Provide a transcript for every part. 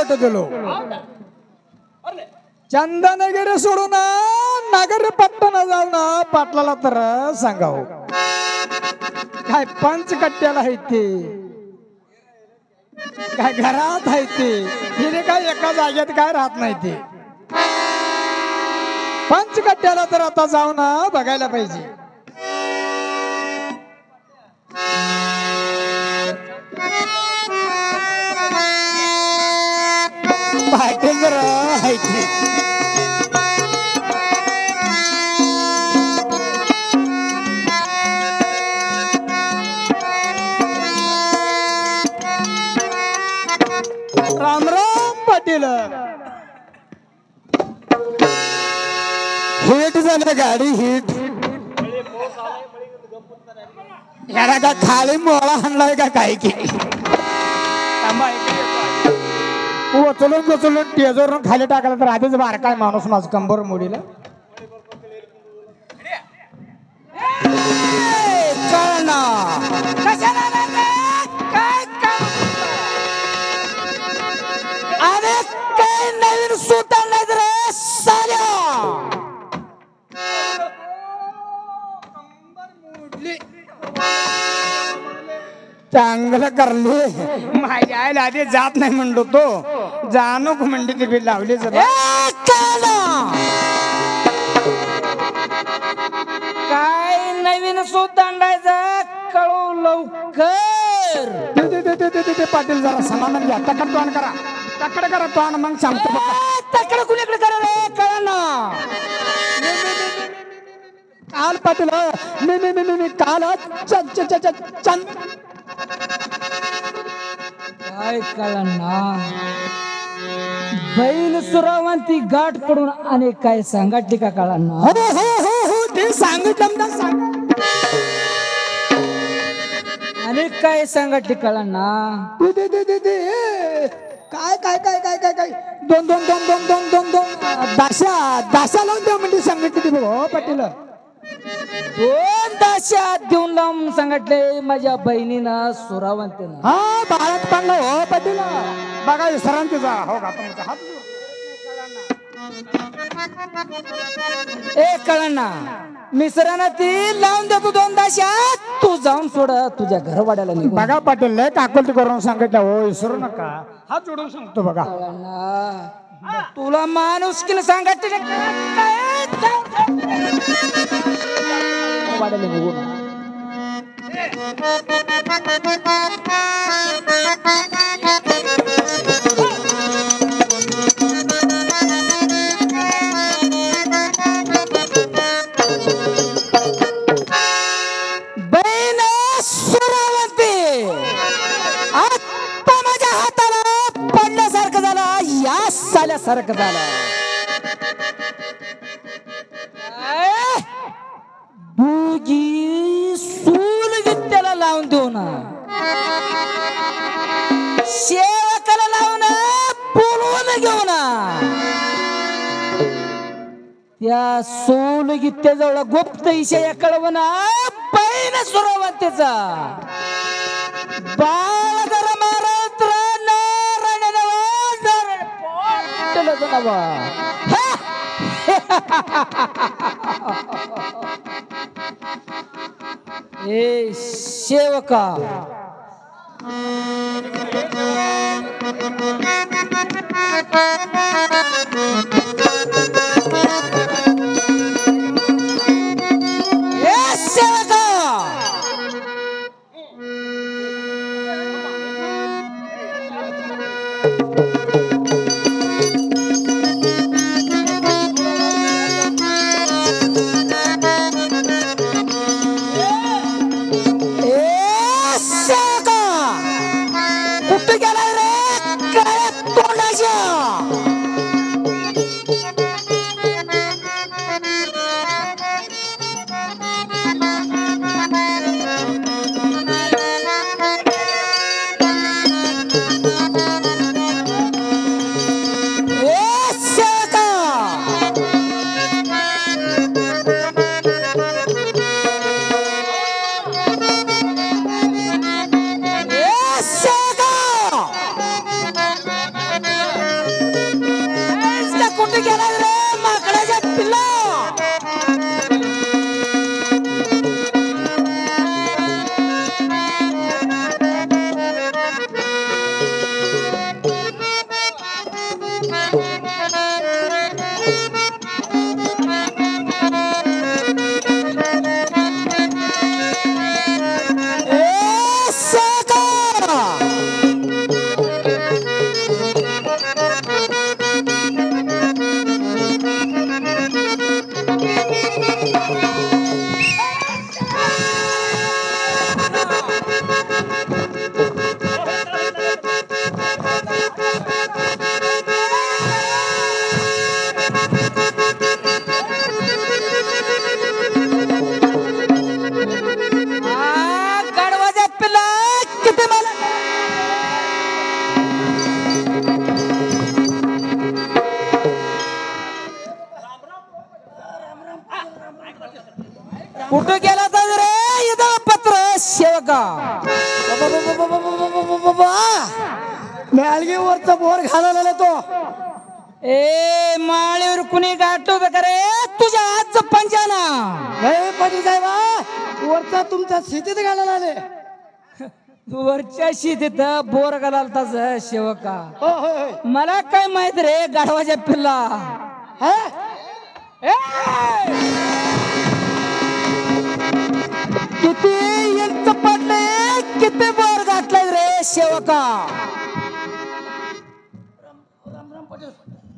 बोट दिलो चंदनगिरी सोडून नगर पट्टण जाऊन पाटलाला तर सांगाव काय पंचकट्ट्याला आहे ते काय घरात आहे ते हिने काय एका जागेत काय राहत नाही ते पंचकट्ट्याला तर आता जाऊन बघायला पाहिजे पाटील जर आहे ते राम राम पाटील हिट झालं गाडी हिट याला का खाली मोळा आणलाय का काय की उचलून टेजवरून खाली टाकला तर आधीच बारकाय माणूस माझ कंबर मोडीला अरे काय नवीन सूत आणलाय रे साल्या चांगलं करले माझ्या आईला आधी जात नाही म्हणलो तो जाणू म्हणते ते बी लावली काय नवीन सूत आणलायचं कळू लवकर ते पाटील जरा समाधान घ्या तकड तोंड करा तकड करा तोंड मग सांगतो तकड कुणीकडे करा रे कळा ना काल पाटील मी काल चंद काय कळा ना बैल सुरावांती गाठ पडून अनेक काय सांगाटली का कळा ना हो ते सांगितलं ना सांग अनेक काय सांगाटली कळा ना काय काय काय काय काय काय दोन दोन दोन दोन दोन दोन दोन दाशा लावून द्या म्हणजे सांगितली ती हो पाटील दोन दाशात देऊन लावून सांगितले माझ्या बहिणीनं सुरावंतीनं हा बाळात पाडलं हो पाटील बघा सरांतीचा हो का तुमचा हात ए कळना मिसराना ती लावून देतो दोन दाशात तू जाऊन सोड तुझ्या घरवाड्याला निघून बघा पाटील लय काकुलती करून सांगितलं हो विसरू नका हात जोडून सांगतो बघा तुला माणूस की सांगत वाड्याला निघून बहीण सुरावंती आता माझ्या हाताला पडल्यासारखं झालं या साल्यासारखं झालं दुगी सूल विद्याला लावून देऊ ना सेवकाला लावून बोलवून घेऊ ना त्या सोल गीतेजवळ गुप्त इशय कळवून बहीण सुरावंतीचा बाळ जरा मारत ए सेवका कुठे गेलाय रे काय कुठं गेला तर रे इथं पत्र सेवका मॅलगी वरचा बोर घालायला तो ए माळीवर कुणी गाठो रे तुझ्या आजचं पंजाना हे पाटील साहेब वरचा तुमच्या शेतीत घालायला आले वरच्या शेतीत बोर घालालताच सेवका हो होय होय मला काय माहित रे गाढवाच्या पिल्ला हा? किती इंच पडले किती बोर घातलाय रे सेवका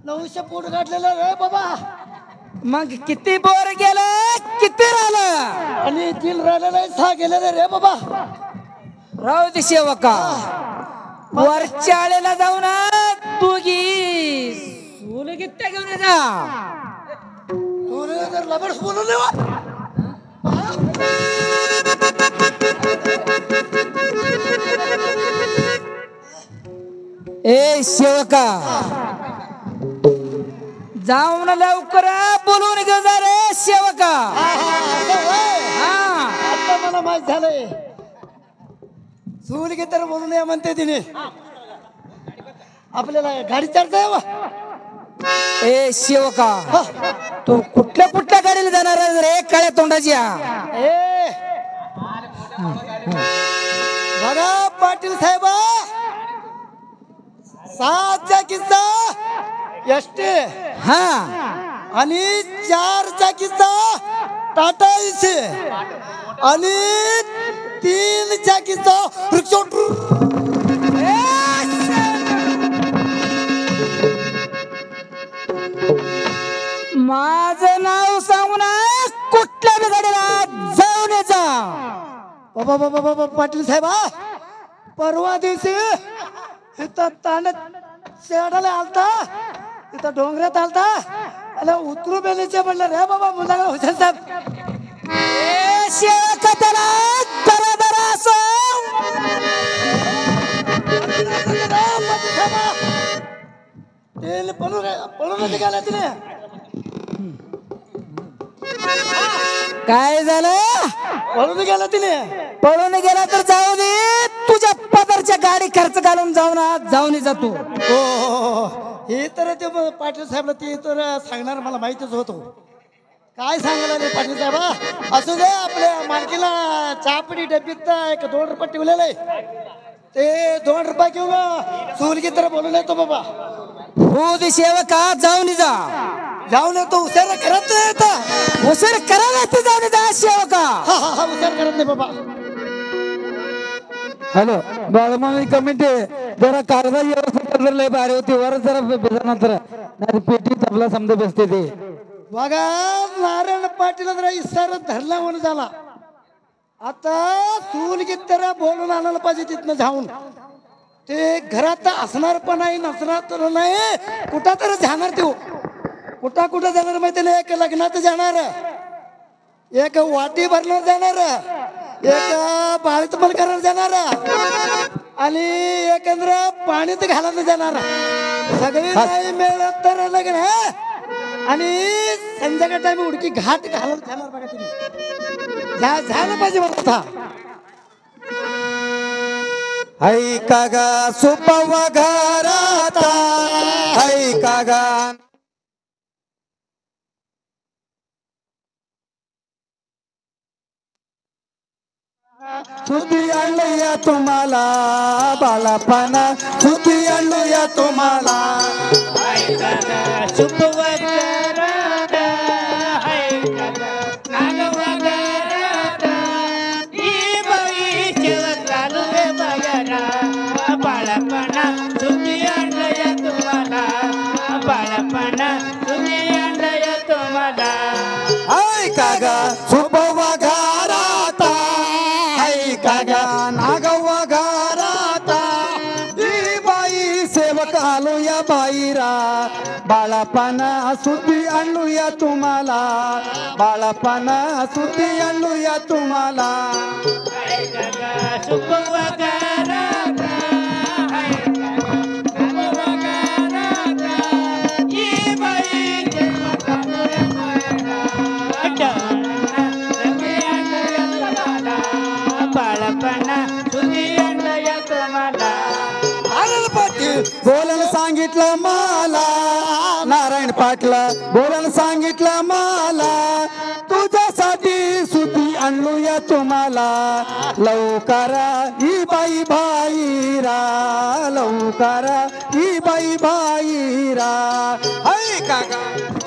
900 फूट गाठलेलं रे बाबा मग किती बोर गेलं किती राहिलं आणि 3 राहिलेलं 6 गेलेलं रे बाबा राहू दे सेवका वरच्या आळेला जाऊ ना तू घी सोल घेत घेऊन जा तू रे जर लबडस बोलू नये ए सेवका जाऊन लवकर बोलून घेऊ जा रे सेवका हा आता मला माहित झालंय चूल घे तर बोलू नये म्हणते तिने आपल्याला गाडी चालतंय ए सेवका तू कुठल्या कुठल्या गाडीला जाणार आहे रे काळ्या तोंडाच्या ए बघा पाटील साहेब 7 चाकीचा एसटी हा आणि 4 चाकीचा टाटा एसी आणि 3 चाकीचा रिक्षा माझं नाव सांगू ना कुठल्या बी गाडीला जाऊन यायचा बाबा बाबा बाबा पाटील साहेब परवा दिवशी इथं तांडत शेडाला आलता इथं डोंगरात आलता अरे उतरू बेलीचे म्हणलं रे बाबा मुलाला हुसेन साहेब सेवका त्याला दरा दरा असं तेल पळून निघाला तिने काय झालं पळून निघाला तिने पळून गेला तर जाऊ दे तुझ्या पदरच्या गाडी खर्च घालून जाऊन जातो हो हे तर ते पाटील साहेबला ते तर सांगणार मला माहितीच होतो काय सांगायला रे पाटील साहेब असू दे आपल्या मालकीला चहापडी डब्बीत 1-2 रुपये ठेवलेलं आहे ते 2 रुपये घेऊन चूल तर बोलून येतो बाबा हो दे सेवका जाऊन जा जाऊन येतो उसार करत नाही येतं उसर करायला ते जाऊन जा सेवका हा उसार करत नाही बाबा हॅलो बाळमामी कमिटी जरा कारवाई व्यवस्था लय भारी होती वर जरा नंतर नाही पेटी तबला समजा बसते ते बघा नारायण पाटील जरा इसार धरला म्हणून झाला आता चूल तर बोलून आणायला पाहिजे तिथनं जाऊन ते घरात असणार पण नाही नसणार तर नाही कुठं तर जाणार तो कुठं जाणार माहिती नाही एक लग्नात जाणार एक वाटी भरणार जाणार एक बाळीत पण करणार जाणार आणि एकंदर पाणीत घालायला जाणार सगळी नाही मिळत तर लग्न आणि संध्याकाळ टाइम उडकी घाट घालत जाणार बघा तुम्ही झालं पाहिजे मला आता ऐका गा सुपवा घरात ऐका गा सुधी आणूया तुम्हाला बाळापणा सुधी आणूया तुम्हाला बाळपणा तुम्ही आणलंय तुम्हाला बाळपणा तुम्ही आणलंय तुम्हाला ऐका गा सुपवा घरात ऐका गा नागवा घरात ही बाई सेवक आलोया बाईरा बाळापणा सुधी आणूया तुम्हाला बाळापणा सुधी आणूया तुम्हाला पाटील बोलायला सांगितलं मला, नारायण पाटील बोलायला सांगितलं मला, तुझ्यासाठी सुती आणलूया तुम्हाला, लवकर ही बाई भाईरा, लवकर ही बाई भाईरा. हाय काका